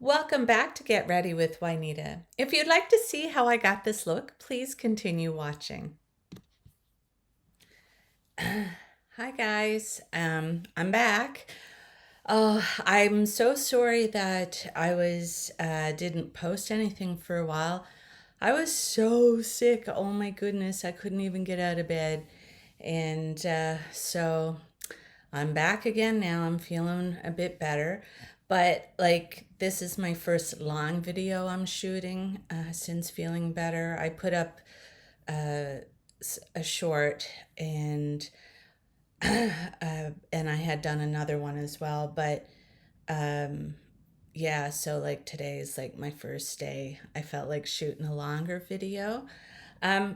Welcome back to Get Ready with Juanita. If you'd like to see how I got this look, please continue watching. Hi guys, I'm back. Oh, I'm so sorry that I was didn't post anything for a while. I was so sick. Oh my goodness, I couldn't even get out of bed, and so I'm back again now. I'm feeling a bit better. But like, this is my first long video I'm shooting since feeling better. I put up a short and and I had done another one as well. But yeah, so like today is like my first day. I felt like shooting a longer video.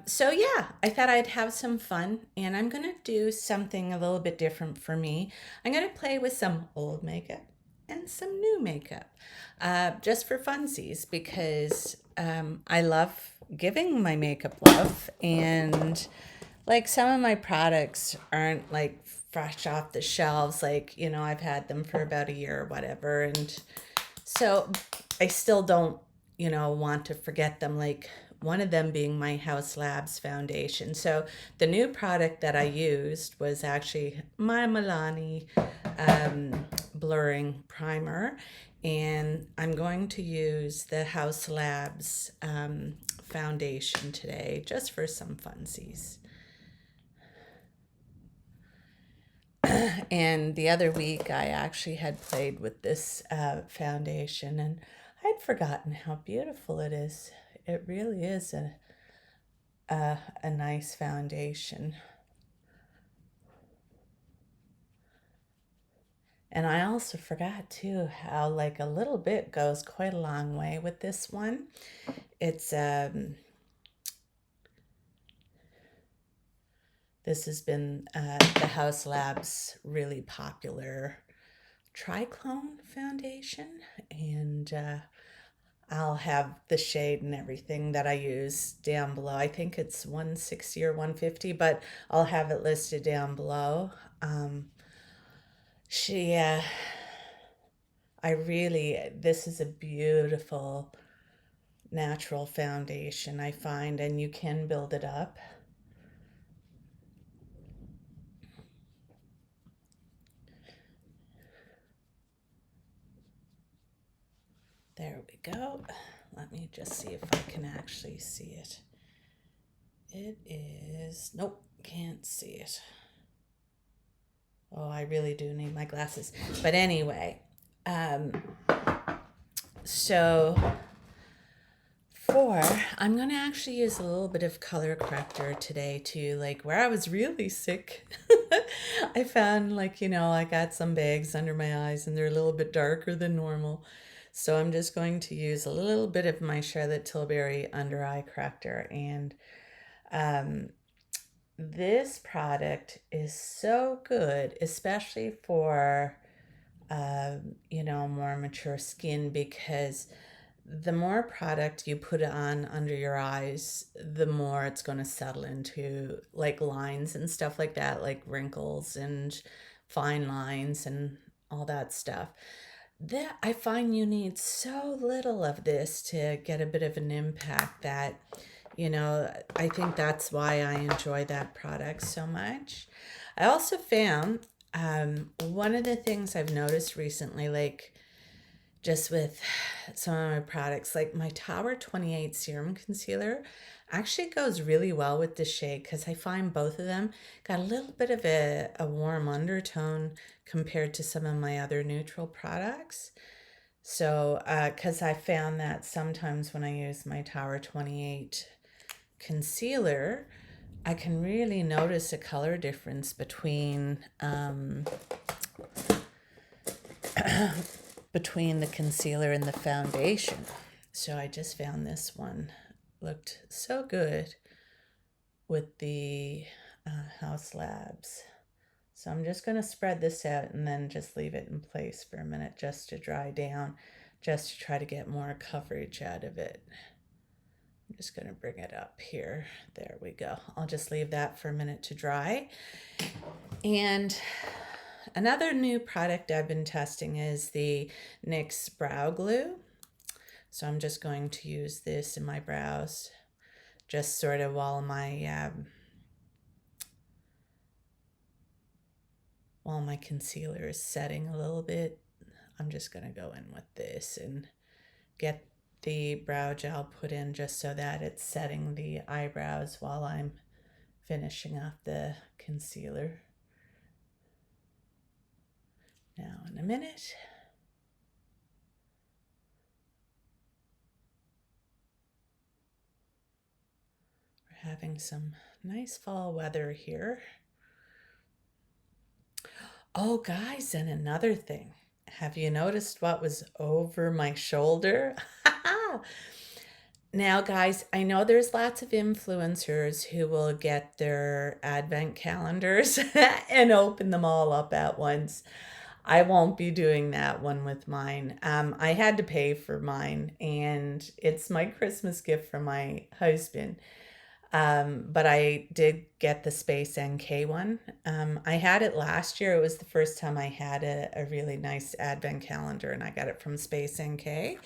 So yeah, I thought I'd have some fun and I'm gonna do something a little bit different for me. I'm gonna play with some old makeup and some new makeup, just for funsies because I love giving my makeup love, and like some of my products aren't like fresh off the shelves, like I've had them for about a year or whatever, and so I still don't, want to forget them. Like one of them being my Haus Labs foundation. So the new product that I used was actually my Milani blurring primer, and I'm going to use the Haus Labs foundation today just for some funsies. And the other week, I actually had played with this foundation, and I'd forgotten how beautiful it is. It really is a nice foundation. And I also forgot too how like a little bit goes quite a long way with this one. It's this has been the Haus Labs really popular Triclone foundation, and I'll have the shade and everything that I use down below. I think it's 160 or 150, but I'll have it listed down below. She, I really, this is a beautiful natural foundation, I find, and you can build it up. There we go. Let me just see if I can actually see it. It is, nope, can't see it. Oh, I really do need my glasses. But anyway, um, so I'm going to actually use a little bit of color corrector today too. Like where I was really sick, I found like, I got some bags under my eyes and they're a little bit darker than normal. So I'm just going to use a little bit of my Charlotte Tilbury under eye corrector. And this product is so good, especially for, more mature skin, because the more product you put on under your eyes, the more it's going to settle into like lines and stuff like that, like wrinkles and fine lines and all that stuff. That I find you need so little of this to get a bit of an impact that, I think that's why I enjoy that product so much. I also found one of the things I've noticed recently, like just with some of my products, like my Tower 28 Serum Concealer actually goes really well with the shade, because I find both of them got a little bit of a warm undertone compared to some of my other neutral products. So, because I found that sometimes when I use my Tower 28 concealer, I can really notice a color difference between the concealer and the foundation. So I just found this one looked so good with the Haus Labs. So I'm just going to spread this out and then just leave it in place for a minute just to dry down, just to try to get more coverage out of it. I'm just going to bring it up here. There we go. I'll just leave that for a minute to dry. And another new product I've been testing is the NYX Brow Glue. So I'm just going to use this in my brows, just sort of while my concealer is setting a little bit. I'm just going to go in with this and get the brow gel put in just so that it's setting the eyebrows while I'm finishing off the concealer. Now in a minute. We're having some nice fall weather here. Oh, guys, and another thing. Have you noticed what was over my shoulder? Now, guys, I know there's lots of influencers who will get their advent calendars and open them all up at once. I won't be doing that one with mine. I had to pay for mine, and it's my Christmas gift from my husband. But I did get the Space NK one. I had it last year. It was the first time I had a really nice advent calendar, and I got it from Space NK.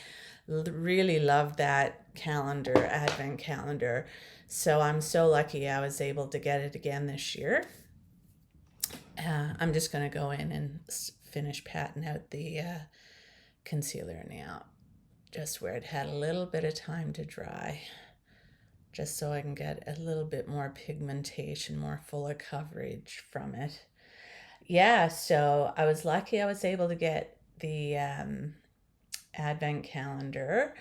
Really love that calendar, advent calendar. So I'm so lucky I was able to get it again this year. I'm just going to go in and finish patting out the concealer now, just where it had a little bit of time to dry, just so I can get a little bit more pigmentation, more fuller coverage from it. Yeah, so I was lucky I was able to get the advent calendar,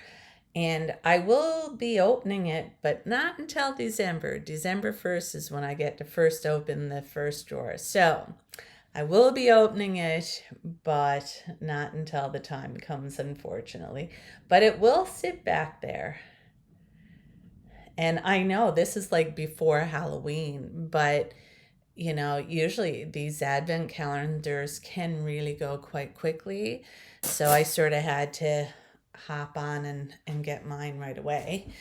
and I will be opening it, but not until December. December 1st is when I get to first open the first drawer. So I will be opening it, but not until the time comes, unfortunately. But it will sit back there. And I know this is like before Halloween, but you know, usually these advent calendars can really go quite quickly. So I sort of had to hop on and get mine right away.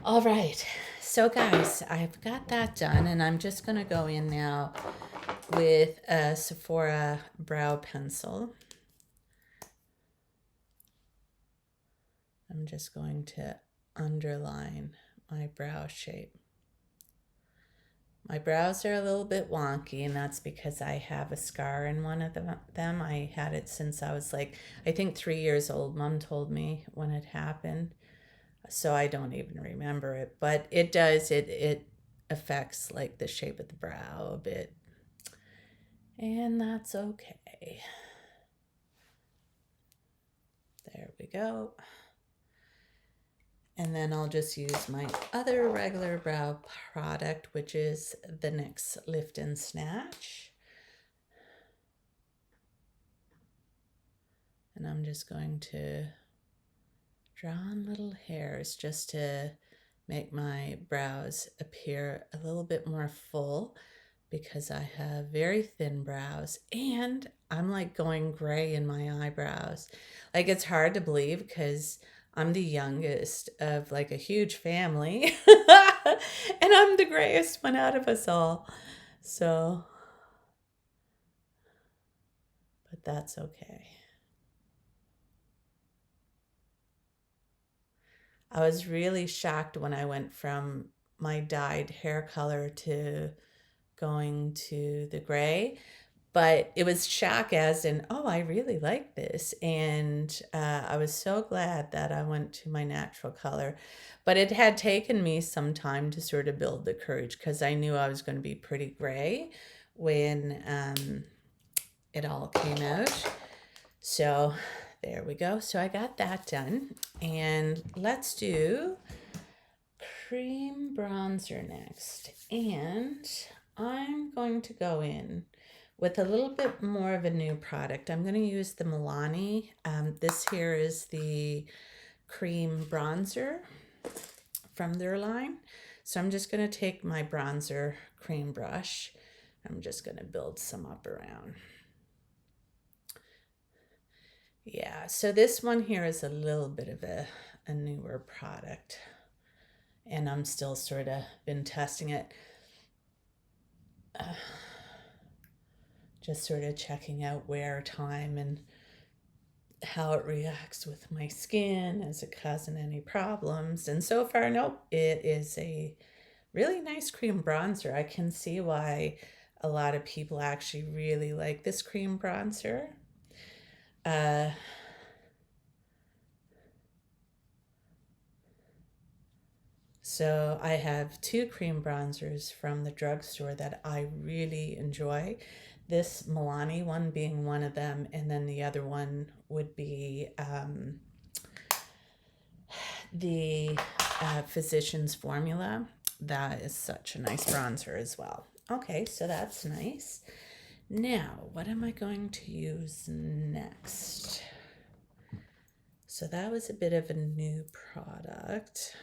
All right. So guys, I've got that done, and I'm just going to go in now with a Sephora brow pencil. I'm just going to underline my brow shape. My brows are a little bit wonky, and that's because I have a scar in one of them. I had it since I was like, I think 3 years old. Mom told me when it happened, so I don't even remember it. But it does, it affects like the shape of the brow a bit, and that's okay. There we go. And then I'll just use my other regular brow product, which is the NYX Lift and Snatch. And I'm just going to draw on little hairs just to make my brows appear a little bit more full, because I have very thin brows and I'm like going gray in my eyebrows. Like, it's hard to believe because I'm the youngest of like a huge family and I'm the grayest one out of us all. So, but that's okay. I was really shocked when I went from my dyed hair color to going to the gray, but it was shock as in, oh, I really like this. And I was so glad that I went to my natural color. But it had taken me some time to sort of build the courage, because I knew I was going to be pretty gray when it all came out. So there we go. So I got that done. And let's do cream bronzer next. And I'm going to go in with a little bit more of a new product. I'm going to use the Milani. This here is the cream bronzer from their line. So I'm just going to take my bronzer cream brush. I'm just going to build some up around. Yeah, so this one here is a little bit of a newer product, and I'm still sort of been testing it. Just sort of checking out wear time and how it reacts with my skin. Is it causing any problems? And so far, nope. It is a really nice cream bronzer. I can see why a lot of people actually really like this cream bronzer. So I have two cream bronzers from the drugstore that I really enjoy. This Milani one being one of them, and then the other one would be the Physicians Formula. That is such a nice bronzer as well. Okay, so that's nice. Now, what am I going to use next? So that was a bit of a new product.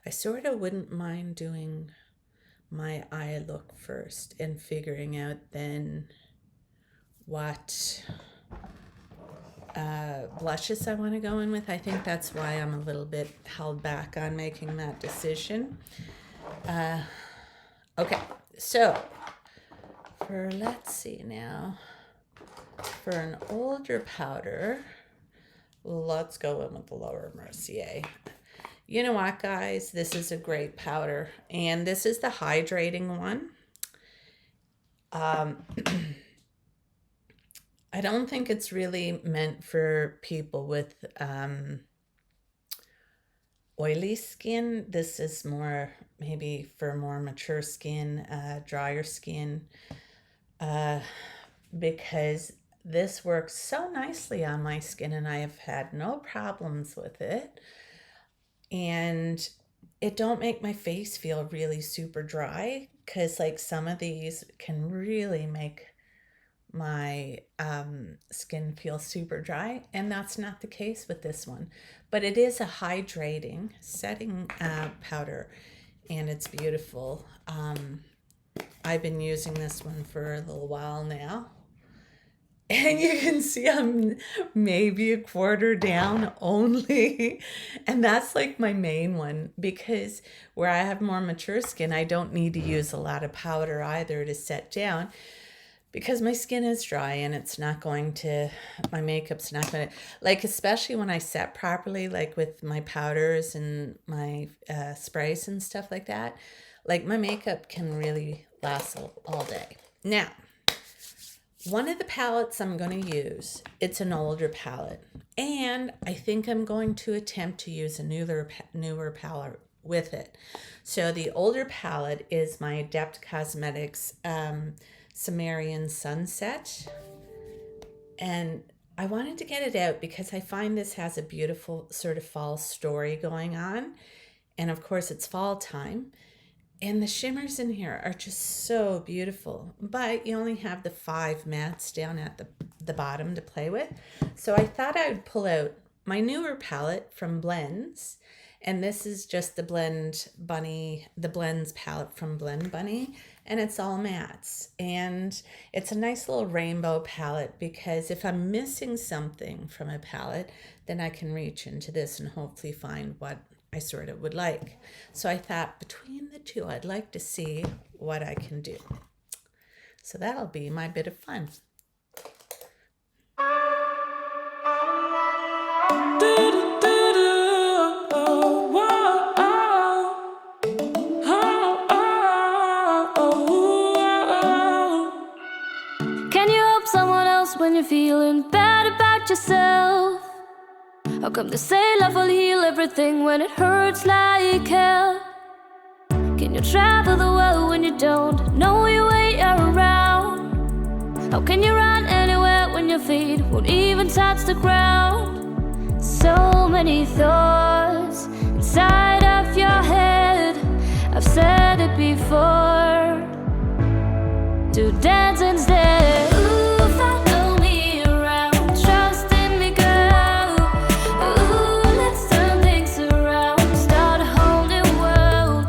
I sort of wouldn't mind doing my eye look first and figuring out then what blushes I want to go in with. I think that's why I'm a little bit held back on making that decision. Okay, so let's see now, for an older powder, let's go in with the Lower Mercier. You know what, guys? This is a great powder, and this is the hydrating one. I don't think it's really meant for people with oily skin. This is more maybe for more mature skin, drier skin, because this works so nicely on my skin and I have had no problems with it. And it don't make my face feel really super dry, because like some of these can really make my skin feel super dry, and that's not the case with this one. But it is a hydrating setting powder, and it's beautiful. I've been using this one for a little while now, and you can see I'm maybe a quarter down only. And that's like my main one, because where I have more mature skin, I don't need to use a lot of powder either to set down, because my skin is dry and it's not going to, my makeup's not going to, like, especially when I set properly, like with my powders and my sprays and stuff like that, like my makeup can really last all day. Now, one of the palettes I'm going to use, it's an older palette, and I think I'm going to attempt to use a newer palette with it. So the older palette is my Adept Cosmetics Cimmerian Sunset, and I wanted to get it out because I find this has a beautiful sort of fall story going on, and of course it's fall time. And the shimmers in here are just so beautiful, but you only have the 5 mattes down at the bottom to play with. So I thought I would pull out my newer palette from Blends, and this is just the Blends palette from Blend Bunny, and it's all mattes. And it's a nice little rainbow palette, because if I'm missing something from a palette, then I can reach into this and hopefully find what I sort of would like. So I thought between the two, I'd like to see what I can do. So that'll be my bit of fun. Can you help someone else when you're feeling bad about yourself? How come they say love will heal everything when it hurts like hell? Can you travel the world when you don't know your way around? How can you run anywhere when your feet won't even touch the ground? So many thoughts inside of your head. I've said it before. To dance instead. Ooh, follow me around. Trust in me, girl. Ooh, let's turn things around. Start a whole new world.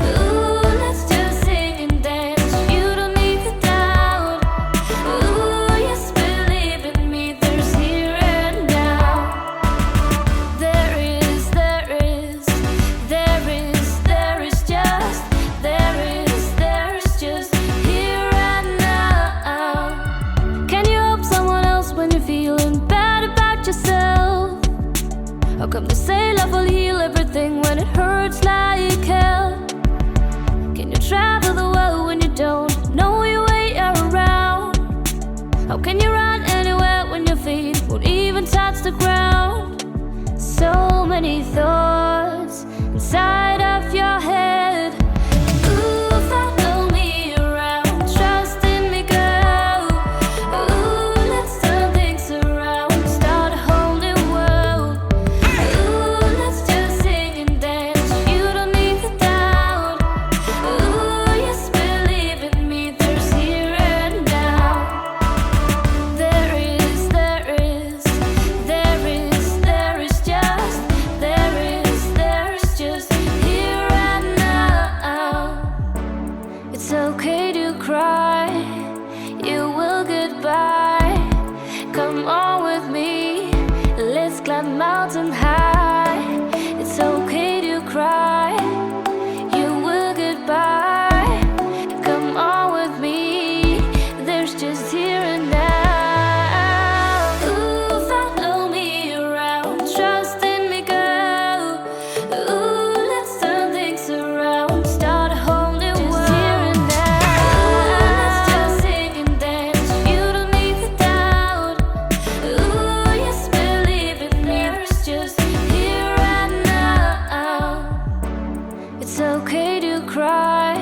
Ooh, let's just sing and dance. You don't need to doubt. Ooh, yes, believe in me. There's here and now. How come they say love will heal everything when it hurts like hell? Can you travel the world when you don't know your way around? How can you run anywhere when your feet won't even touch the ground? So many thoughts inside of your head. Ooh, follow me around, trust in me, girl. Ooh, let's turn things around, start a whole new world. Ooh, let's just sing and dance, you don't need to doubt. Ooh, yes, believe in me, there's here and now. There is just here and now. It's okay to cry, you will get by. Come on with me, let's climb mountain high. It's okay to cry, you will get by. Come on with me, there's just here and now. Ooh, follow me around, trust in me, girl. Ooh, let's turn things around, start a whole new world. Here and now. Let's just sing and dance, you don't need to doubt. Ooh, yes, believe in me, there's just here and now. It's okay to cry,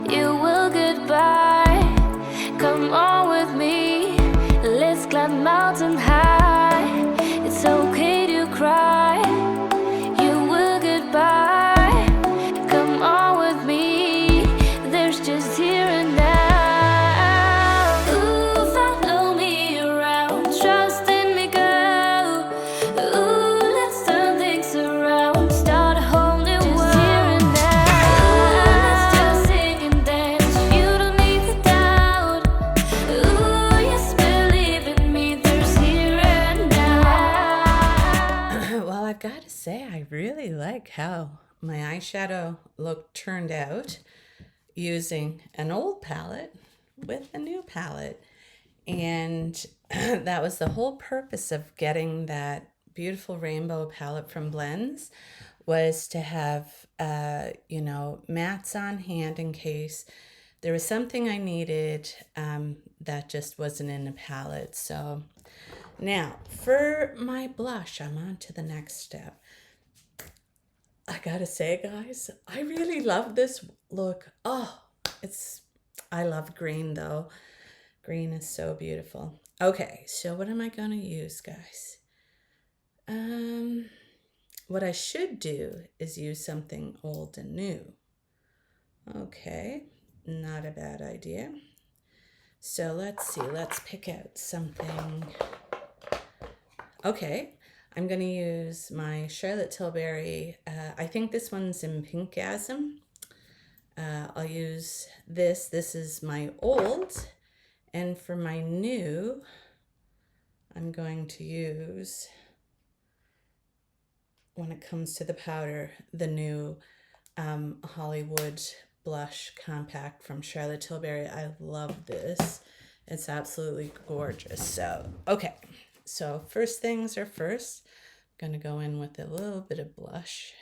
you will get by. Come on with me, let's climb mountain high. It's okay to cry, you will get by. Come on with me, there's just here and now. Ooh, follow me around, trust in me, girl. Ooh, let's turn things around, start a whole new world. Here and now. Let's just sing and dance, you don't need to doubt. Ooh, yes, believe in me, there's here and now. Well, I've got to say, I really like how my eyeshadow look turned out using an old palette with a new palette. And that was the whole purpose of getting that beautiful rainbow palette from Blends, was to have, mattes on hand in case there was something I needed that just wasn't in the palette. So now for my blush, I'm on to the next step. I gotta say, guys, I really love this look. I love green though. Green is so beautiful. Okay, so what am I gonna use, guys? What I should do is use something old and new. Okay, not a bad idea. So let's see, let's pick out something. Okay, I'm gonna use my Charlotte Tilbury. I think this one's in Pinkgasm. I'll use this. This is my old. And for my new, I'm going to use, when it comes to the powder, the new Hollywood Blush Compact from Charlotte Tilbury. I love this. It's absolutely gorgeous. So, okay. So first things are first. I'm going to go in with a little bit of blush.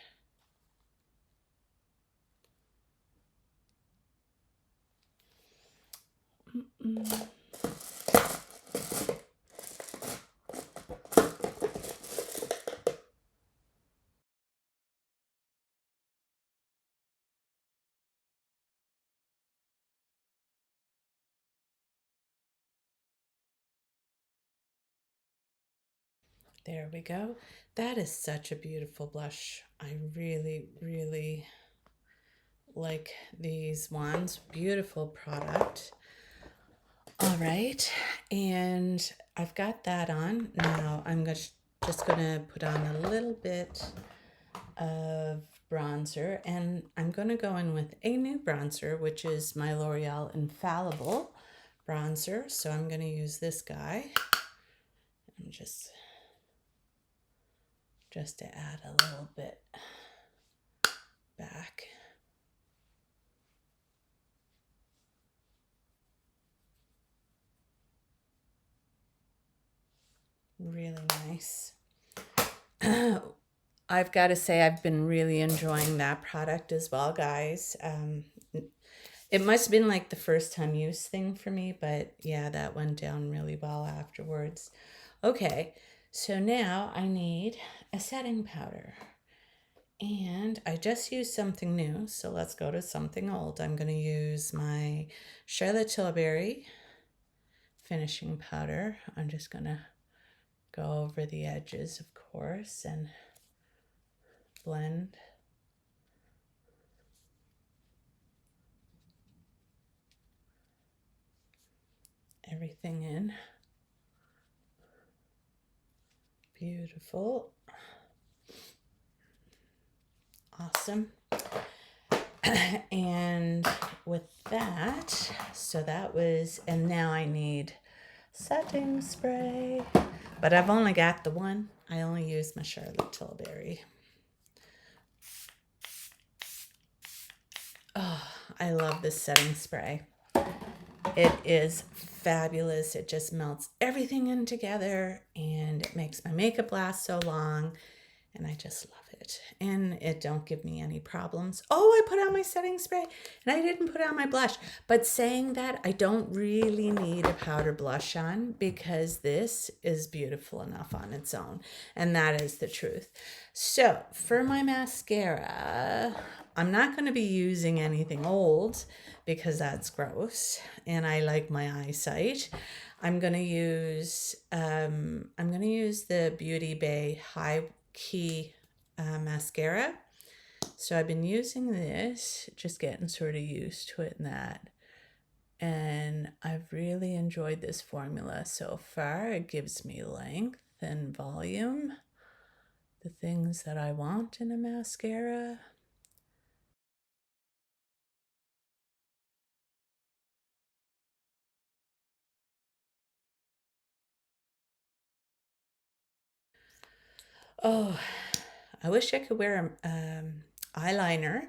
There we go. That is such a beautiful blush. I really, really like these ones. Beautiful product. All right, and I've got that on. Now I'm just gonna put on a little bit of bronzer, and I'm gonna go in with a new bronzer, which is my L'Oreal Infallible bronzer. So I'm gonna use this guy, and just to add a little bit back. Really nice. I've got to say, I've been really enjoying that product as well, guys. It must have been like the first time use thing for me, but yeah, that went down really well afterwards. Okay, so now I need a setting powder. And I just used something new, so let's go to something old. I'm going to use my Charlotte Tilbury finishing powder. I'm just going to go over the edges, of course, and blend everything in. Beautiful. Awesome. And with that, so that was, and now I need setting spray, but I've only got the one. I only use my Charlotte Tilbury. Oh, I love this setting spray. It is fabulous. It just melts everything in together and it makes my makeup last so long. And I just love it. And it don't give me any problems. Oh, I put on my setting spray and I didn't put on my blush. But saying that, I don't really need a powder blush on because this is beautiful enough on its own. And that is the truth. So for my mascara, I'm not going to be using anything old because that's gross and I like my eyesight. I'm going to use the Beauty Bay High Key mascara. So I've been using this, just getting sort of used to it and that. And I've really enjoyed this formula so far. It gives me length and volume, the things that I want in a mascara. Oh, I wish I could wear eyeliner,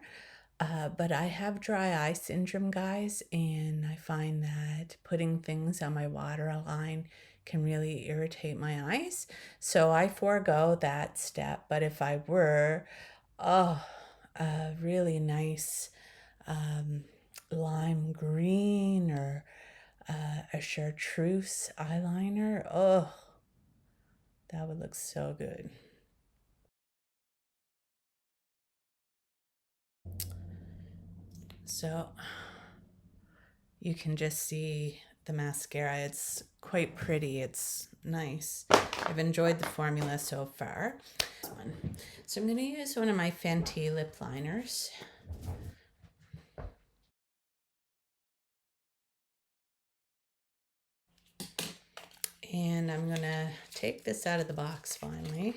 but I have dry eye syndrome, guys, and I find that putting things on my waterline can really irritate my eyes. So I forego that step. But if I were, oh, a really nice lime green or a chartreuse eyeliner, oh, that would look so good. So you can just see the mascara. It's quite pretty. It's nice. I've enjoyed the formula so far. So I'm going to use one of my Fenty lip liners. And I'm going to take this out of the box finally.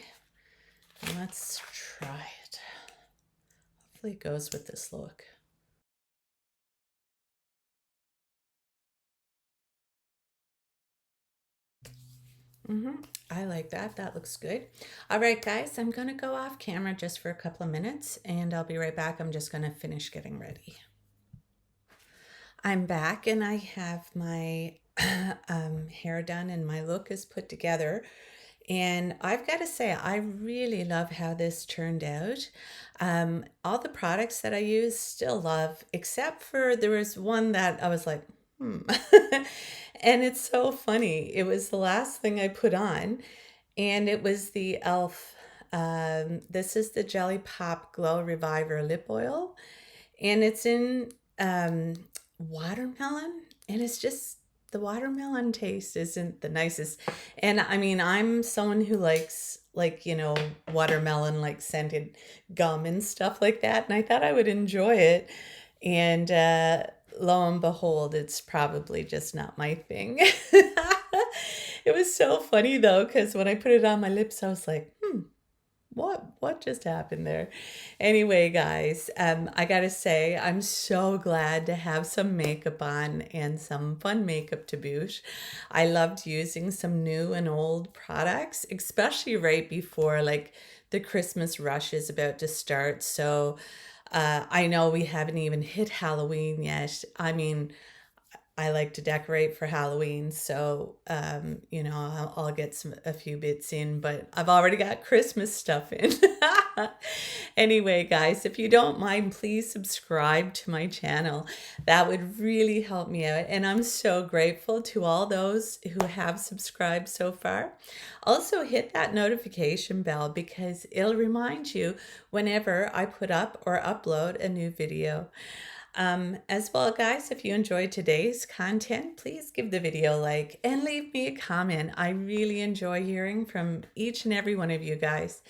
And let's try it. Hopefully it goes with this look. I like that. That looks good. All right, guys, I'm going to go off camera just for a couple of minutes and I'll be right back. I'm just going to finish getting ready. I'm back and I have my hair done and my look is put together. And I've got to say, I really love how this turned out. All the products that I use still love, except for there was one that I was like, and it's so funny. It was the last thing I put on, and it was the e.l.f. This is the Jelly Pop Glow Reviver Lip Oil, and it's in watermelon, and it's just the watermelon taste isn't the nicest. And I mean, I'm someone who likes watermelon like scented gum and stuff like that, and I thought I would enjoy it. And lo and behold, it's probably just not my thing. It was so funny though, because when I put it on my lips, I was like, what just happened there? Anyway, guys, I gotta say, I'm so glad to have some makeup on and some fun makeup to boot. I loved using some new and old products, especially right before like the Christmas rush is about to start. So I know we haven't even hit Halloween yet. I mean, I like to decorate for Halloween, so you know, I'll get a few bits in, but I've already got Christmas stuff in. Anyway, guys, if you don't mind, please subscribe to my channel. That would really help me out, and I'm so grateful to all those who have subscribed so far. Also, hit that notification bell because it'll remind you whenever I put up or upload a new video. As well, guys, if you enjoyed today's content, please give the video a like and leave me a comment. I really enjoy hearing from each and every one of you guys.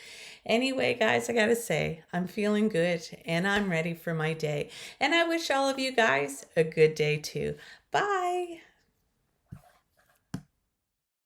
Anyway, guys, I gotta say, I'm feeling good and I'm ready for my day. And I wish all of you guys a good day too. Bye.